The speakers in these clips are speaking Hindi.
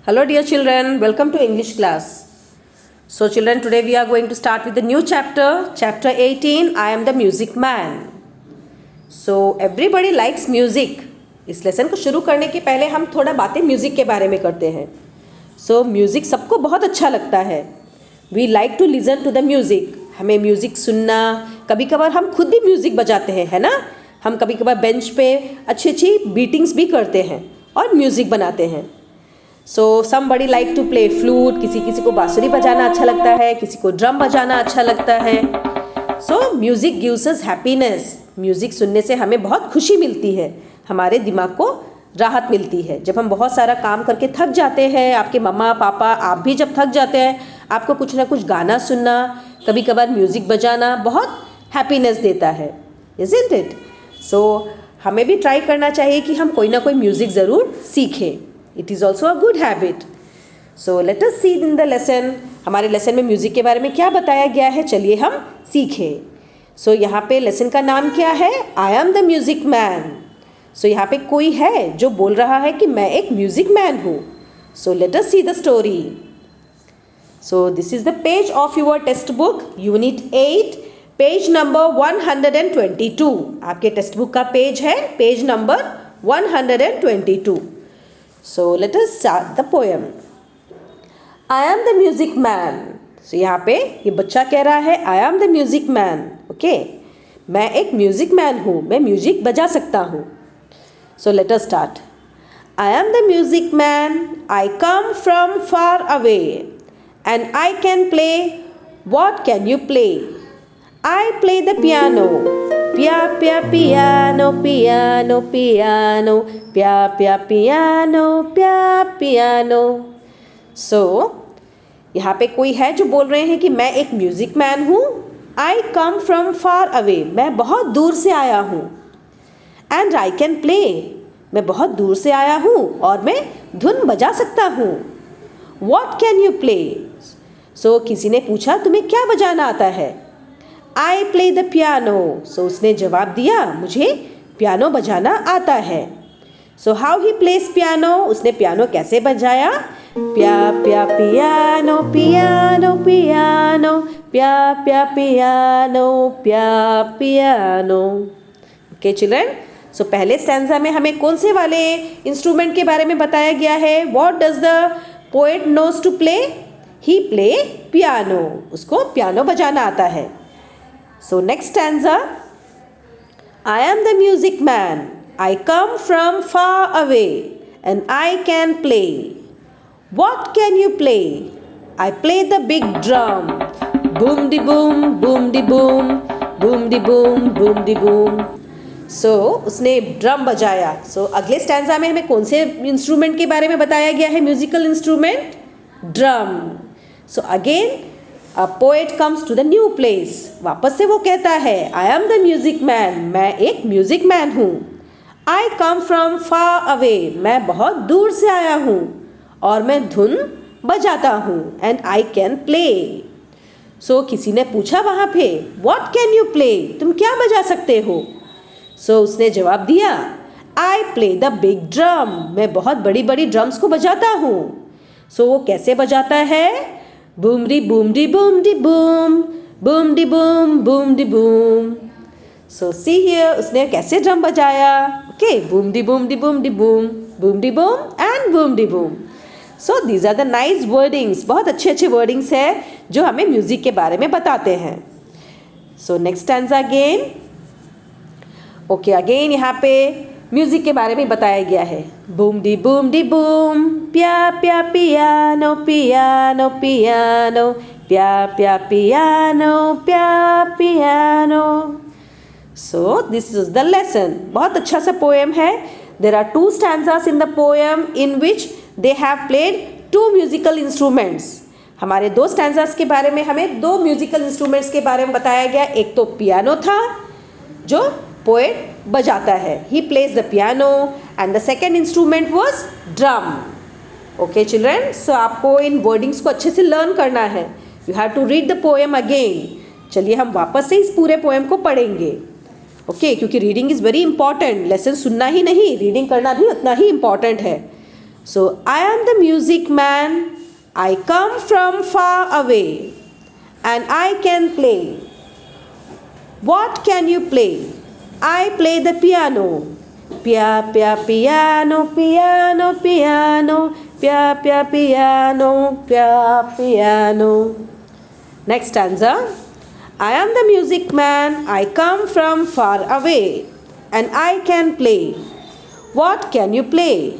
Hello dear children, welcome to English class. So children, today we are going to start with the new chapter, chapter 18, I am the music man. So everybody likes music. इस लेसन को शुरू करने के पहले हम थोड़ा बातें म्यूज़िक के बारे में करते हैं. So म्यूज़िक सबको बहुत अच्छा लगता है. We like to listen to the music. हमें म्यूज़िक सुनना, कभी कभार हम खुद भी म्यूज़िक बजाते हैं, है ना. हम कभी कभार बेंच पे अच्छी अच्छी बीटिंग्स भी करते हैं और म्यूज़िक बनाते हैं. So somebody like to play flute, किसी को बांसुरी बजाना अच्छा लगता है, किसी को ड्रम बजाना अच्छा लगता है. So music gives us happiness. Music सुनने से हमें बहुत खुशी मिलती है, हमारे दिमाग को राहत मिलती है. जब हम बहुत सारा काम करके थक जाते हैं, आपके मम्मा पापा आप भी जब थक जाते हैं, आपको कुछ ना कुछ गाना सुनना, कभी कभार म्यूज़िक बजाना बहुत हैप्पीनेस देता है. Isn't it? सो हमें भी ट्राई करना चाहिए कि हम कोई ना कोई म्यूज़िक ज़रूर सीखें. It is also a good habit. So let us see in the lesson. हमारे लेसन में म्यूज़िक के बारे में क्या बताया गया है, चलिए हम सीखें. सो यहाँ पे लेसन का नाम क्या है? I am the music man. सो यहाँ पे कोई है जो बोल रहा है कि मैं एक म्यूज़िक मैन हूँ. सो let us see the story. So this is the page of your text book, Unit 8, page number 122. आपके टेक्स्ट बुक का पेज है page number 122. So let us start the poem. I am the music man. So यहाँ पे ये बच्चा कह रहा है I am the music man. Okay? मैं एक म्यूज़िक मैन हूँ, मैं म्यूजिक बजा सकता हूँ. So let us start. I am the music man. I come from far away, and I can play. What can you play? I play the piano. Pia pia piano, piano piano, pia pia piano, pia piano. So यहाँ पे कोई है जो बोल रहे हैं कि मैं एक म्यूज़िक मैन हूँ. I come from far away. मैं बहुत दूर से आया हूँ. And I can play. मैं बहुत दूर से आया हूँ और मैं धुन बजा सकता हूँ. What can you play? So किसी ने पूछा तुम्हें क्या बजाना आता है? I play the piano. So उसने जवाब दिया मुझे पियानो बजाना आता है. So how he plays piano? उसने पियानो कैसे बजाया? प्या प्या पियानो पियानो पियानो प्या प्या पियानो प्या पियानो. Okay children. सो पहले स्टैंजा में हमें कौन से वाले इंस्ट्रूमेंट के बारे में बताया गया है? What does the poet knows to play? He play piano. उसको पियानो बजाना आता है. So next stanza. I am the music man. I come from far away, and I can play. What can you play? I play the big drum. Boom de boom, boom de boom, boom de boom, boom de boom. So उसने ड्रम बजाया. So अगले स्टैंजा में हमें कौन से इंस्ट्रूमेंट के बारे में बताया गया है? Musical instrument drum. So again a poet comes to the new place. वापस से वो कहता है I am the music man. मैं एक म्यूजिक मैन हूँ. I come from far away. मैं बहुत दूर से आया हूँ और मैं धुन बजाता हूँ. And I can play. So किसी ने पूछा वहाँ पे What can you play? तुम क्या बजा सकते हो? So उसने जवाब दिया I play the big drum. मैं बहुत बड़ी बड़ी ड्रम्स को बजाता हूँ. So वो कैसे बजाता है? Boom de boom de boom de boom, boom de boom, boom de boom. So see here, उसने कैसे ड्रम बजाया? Okay, boom de boom de boom de boom, boom de boom and boom de boom. So these are the nice wordings. बहुत अच्छे अच्छे wordings है जो हमें म्यूजिक के बारे में बताते हैं. So next stanza again. Okay, again यहाँ पे म्यूजिक के बारे में बताया गया है. बूम डी बूम प्या प्या पियानो पियानो पियानो प्या प्या पियानो प्या piano. So this is the lesson. बहुत अच्छा सा पोएम है. There are 2 stanzas in the poem in which they have played 2 musical instruments. हमारे 2 स्टैंजास के बारे में हमें 2 म्यूजिकल इंस्ट्रूमेंट्स के बारे में बताया गया. एक तो पियानो था जो पोएट बजाता है. He plays the piano and the second instrument was drum. Okay children. So आपको इन वर्डिंग्स को अच्छे से लर्न करना है. You have to read the poem again. चलिए हम वापस से इस पूरे पोएम को पढ़ेंगे. ओके क्योंकि reading is very important. Lesson सुनना ही नहीं, रीडिंग करना भी उतना ही इम्पॉर्टेंट है. So I am the music man. I come from far away and I can play. What can you play? I play the piano. Pia pia piano, piano, piano, pia pia piano, pia piano. Next stanza. I am the music man. I come from far away and I can play. What can you play?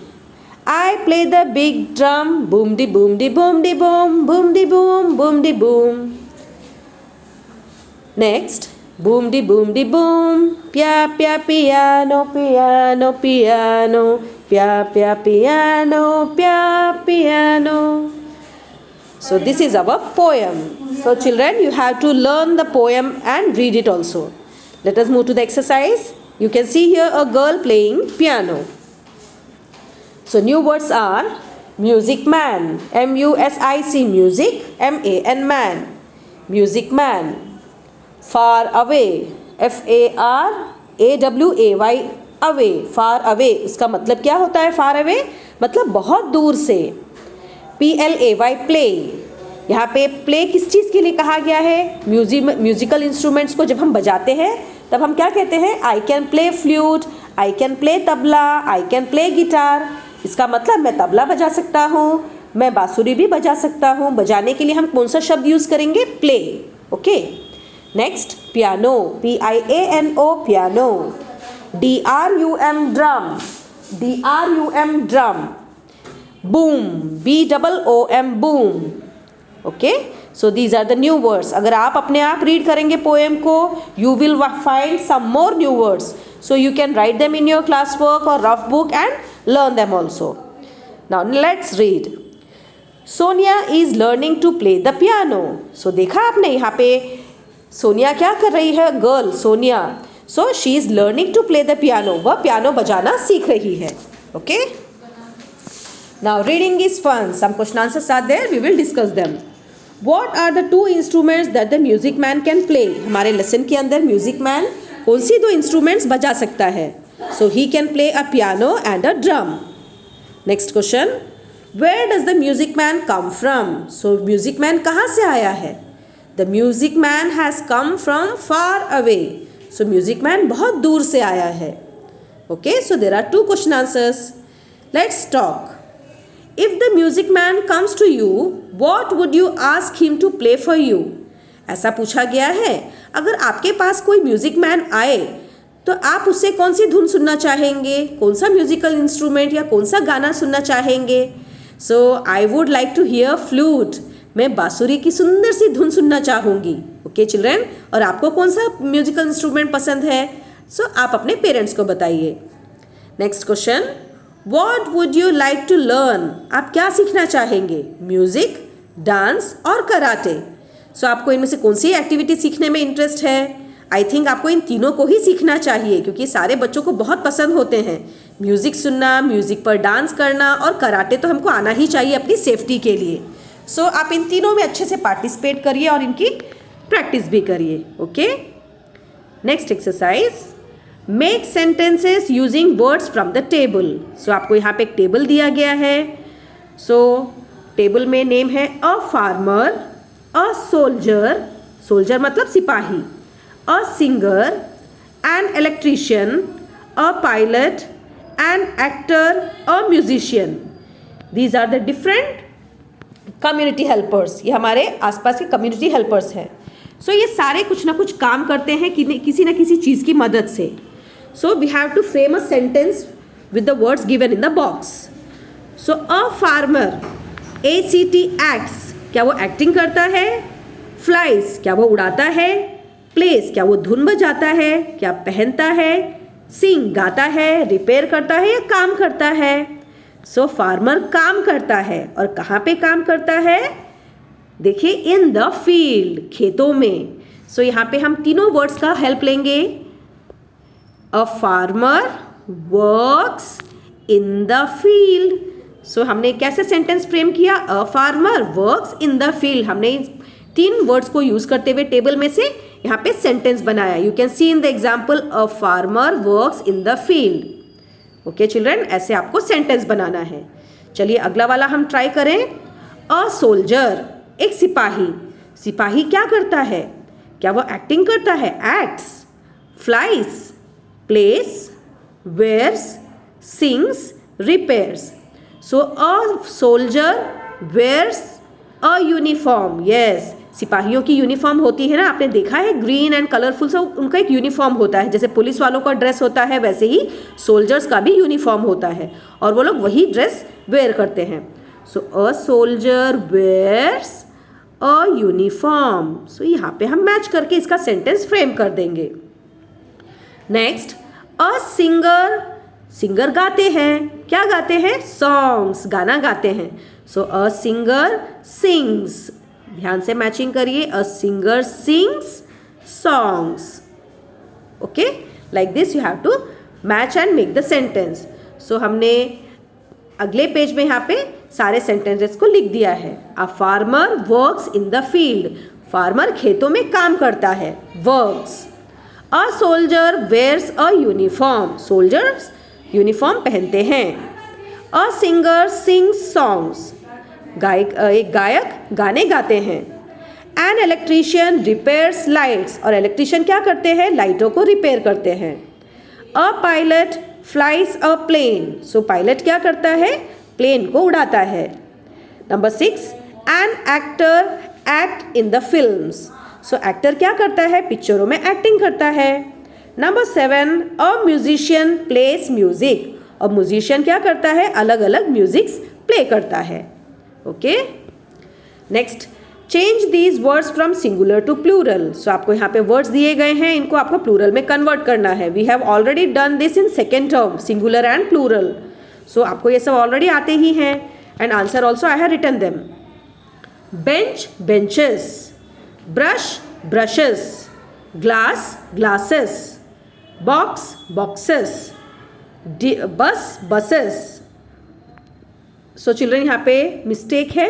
I play the big drum. Boom de boom de boom de boom, boom de boom, boom de boom. Next. Boom de boom de boom. Pia pia piano, piano, piano, pia pia piano, pia piano. So this is our poem. So children, you have to learn the poem and read it also. Let us move to the exercise. You can see here a girl playing piano. So new words are music man, M-U-S-I-C, music, M-A-N, man, music man. Far away, F-A-R-A-W-A-Y, away, far away. इसका मतलब क्या होता है far away? मतलब बहुत दूर से. P-L-A-Y, play. यहाँ पे प्ले किस चीज़ के लिए कहा गया है? म्यूजिकल इंस्ट्रूमेंट्स को जब हम बजाते हैं तब हम क्या कहते हैं? I can play flute, I can play tabla, I can play guitar. इसका मतलब मैं तबला बजा सकता हूँ, मैं बांसुरी भी बजा सकता हूँ. बजाने के लिए हम कौन सा शब्द यूज़ करेंगे? Play. Okay. Next piano, P-I-A-N-O, piano. D-R-U-M, drum, D-R-U-M, drum. Boom, B-O-O-M, boom. Okay. So these are the new words. अगर आप अपने आप रीड करेंगे पोएम को, you will find some more new words. So you can write them in your classwork or rough book and learn them also. Now let's read. Sonia is learning to play the piano. So देखा आपने यहाँ पे सोनिया क्या कर रही है? Girl Sonia. So she is learning to play the piano. वह पियानो बजाना सीख रही है. Okay? Now reading is fun. Some question answers are there. We will discuss them. What are the two instruments that the music man can play? हमारे लेसन के अंदर म्यूजिक मैन कौन सी दो इंस्ट्रूमेंट्स बजा सकता है? So he can play a piano and a drum. Next question. Where does the music man come from? So music man कहाँ से आया है? The music man has come from far away. So music man बहुत दूर से आया है. Okay. So there are two question answers. Let's talk. If the music man comes to you, what would you ask him to play for you? ऐसा पूछा गया है. अगर आपके पास कोई म्यूजिक मैन आए तो आप उससे कौन सी धुन सुनना चाहेंगे? कौन सा म्यूजिकल इंस्ट्रूमेंट या कौन सा गाना सुनना चाहेंगे? So I would like to hear flute. मैं बांसुरी की सुंदर सी धुन सुनना चाहूँगी. Okay children. और आपको कौन सा म्यूजिकल इंस्ट्रूमेंट पसंद है? सो आप अपने पेरेंट्स को बताइए. Next question. What would you like to learn? आप क्या सीखना चाहेंगे? म्यूजिक, डांस और कराटे. सो आपको इनमें से कौन सी एक्टिविटी सीखने में इंटरेस्ट है? आई थिंक आपको इन तीनों को ही सीखना चाहिए क्योंकि सारे बच्चों को बहुत पसंद होते हैं. म्यूज़िक सुनना, म्यूज़िक पर डांस करना और कराटे तो हमको आना ही चाहिए अपनी सेफ्टी के लिए. सो आप इन तीनों में अच्छे से पार्टिसिपेट करिए और इनकी प्रैक्टिस भी करिए. Okay. Next exercise. Make sentences using words from the table. So आपको यहाँ पे एक टेबल दिया गया है. सो टेबल में नेम है a farmer, a soldier, soldier मतलब सिपाही, a singer, an electrician, a pilot, an actor, a musician. These are the different community helpers. ये हमारे आसपास के कम्युनिटी हेल्पर्स हैं. सो ये सारे कुछ ना कुछ काम करते हैं किसी न किसी चीज़ की मदद से. So we have to frame a sentence with the words given in the box. So a farmer, ACT acts, क्या वो एक्टिंग करता है? फ्लाइज, क्या वो उड़ाता है? प्लेस, क्या वो धुन बजाता है? क्या पहनता है? सिंग, गाता है? रिपेयर करता है या काम करता है? सो फार्मर काम करता है. और कहाँ पे काम करता है? देखिए, इन द फील्ड, खेतों में. सो यहाँ पे हम तीनों वर्ड्स का हेल्प लेंगे. A farmer works in the field. So हमने कैसे सेंटेंस फ्रेम किया? A farmer works in the field. हमने तीन वर्ड्स को यूज करते हुए टेबल में से यहाँ पे सेंटेंस बनाया. You can see in the example a farmer works in the field. Okay children, ऐसे आपको सेंटेंस बनाना है. चलिए अगला वाला हम ट्राई करें। अ सोल्जर, एक सिपाही। सिपाही क्या करता है? क्या वो एक्टिंग करता है? Acts, flies, place, wears, sings, repairs. So a soldier wears a uniform. Yes, सिपाहियों की यूनिफॉर्म होती है ना, आपने देखा है ग्रीन एंड कलरफुल, सब उनका एक यूनिफॉर्म होता है। जैसे पुलिस वालों का ड्रेस होता है वैसे ही सोल्जर्स का भी यूनिफॉर्म होता है और वो लोग वही ड्रेस वेयर करते हैं। So a soldier wears a uniform. So यहाँ पे हम मैच करके इसका सेंटेंस फ्रेम कर देंगे। नेक्स्ट, अ सिंगर, सिंगर गाते हैं। क्या गाते हैं? सॉन्ग्स, गाना गाते हैं। सो अ सिंगर सिंग्स, ध्यान से मैचिंग करिए। A singer sings songs. Okay, like this you have to match and make the sentence. So हमने अगले पेज में यहाँ पे सारे सेंटेंसेस को लिख दिया है। A farmer works in the field, farmer खेतों में काम करता है, works. A soldier wears a uniform, soldiers uniform पहनते हैं। अ सिंगर सिंग्स सॉन्ग्स, एक गायक गाने गाते हैं। एन इलेक्ट्रीशियन रिपेयर्स लाइट्स, और इलेक्ट्रीशियन क्या करते हैं? लाइटों को रिपेयर करते हैं। A pilot flies a plane, so pilot क्या करता है? प्लेन को उड़ाता है। Number 6, an actor act in the films, so actor क्या करता है? पिक्चरों में एक्टिंग करता है। Number 7, a musician plays music, और म्यूजिशियन क्या करता है? अलग अलग म्यूजिक्स प्ले करता है। Okay, next, change these words from singular to plural. So आपको यहाँ पे वर्ड्स दिए गए हैं, इनको आपको प्लूरल में कन्वर्ट करना है। We have already done this in second term, singular and plural. So आपको ये सब ऑलरेडी आते ही हैं and answer also I have written them. Bench benches, brush brushes, glass glasses, box boxes, bus buses. So children, यहाँ पे मिस्टेक है,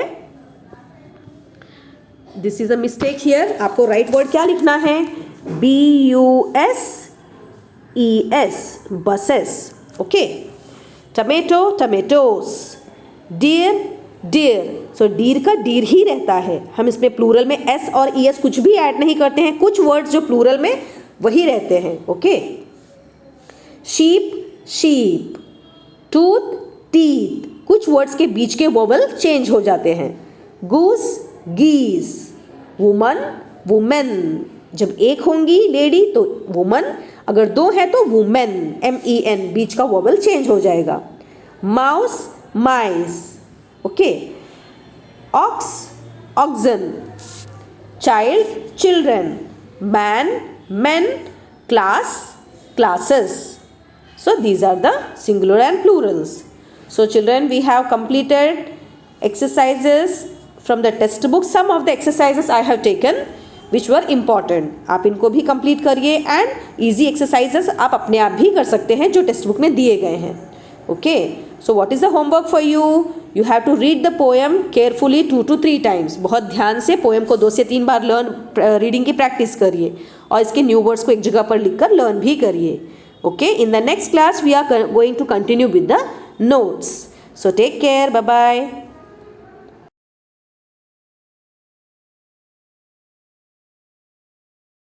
this is a mistake here. आपको राइट वर्ड क्या लिखना है? BUSES, buses. Okay, tomato tomatoes, deer deer, so deer का डीर ही रहता है। हम इसमें प्लूरल में एस और ईएस कुछ भी ऐड नहीं करते हैं, कुछ वर्ड्स जो प्लूरल में वही रहते हैं। Okay, sheep sheep, tooth teeth, कुछ वर्ड्स के बीच के वोवल चेंज हो जाते हैं। गूस गीस, वुमन वुमेन, जब एक होंगी लेडी तो वुमन, अगर दो है तो वुमेन, MEN, बीच का वोवल चेंज हो जाएगा। Mouse mice, okay, ox oxen, child children, man men, class classes. So these are the singular and plurals. So children, we have completed exercises from the test book. Some of the exercises I have taken which were important. आप इनको भी complete करिए and easy exercises आप अपने आप भी कर सकते हैं जो टेक्स्ट बुक में दिए गए हैं. Okay. So what is the homework for you? You have to read the poem carefully 2 to 3 times. बहुत ध्यान से पोएम को 2 से 3 बार रीडिंग की प्रैक्टिस करिए और इसके न्यू वर्ड्स को एक जगह पर लिखकर लर्न भी करिए. Okay, in the next class we are going to continue with the notes. So take care. Bye bye.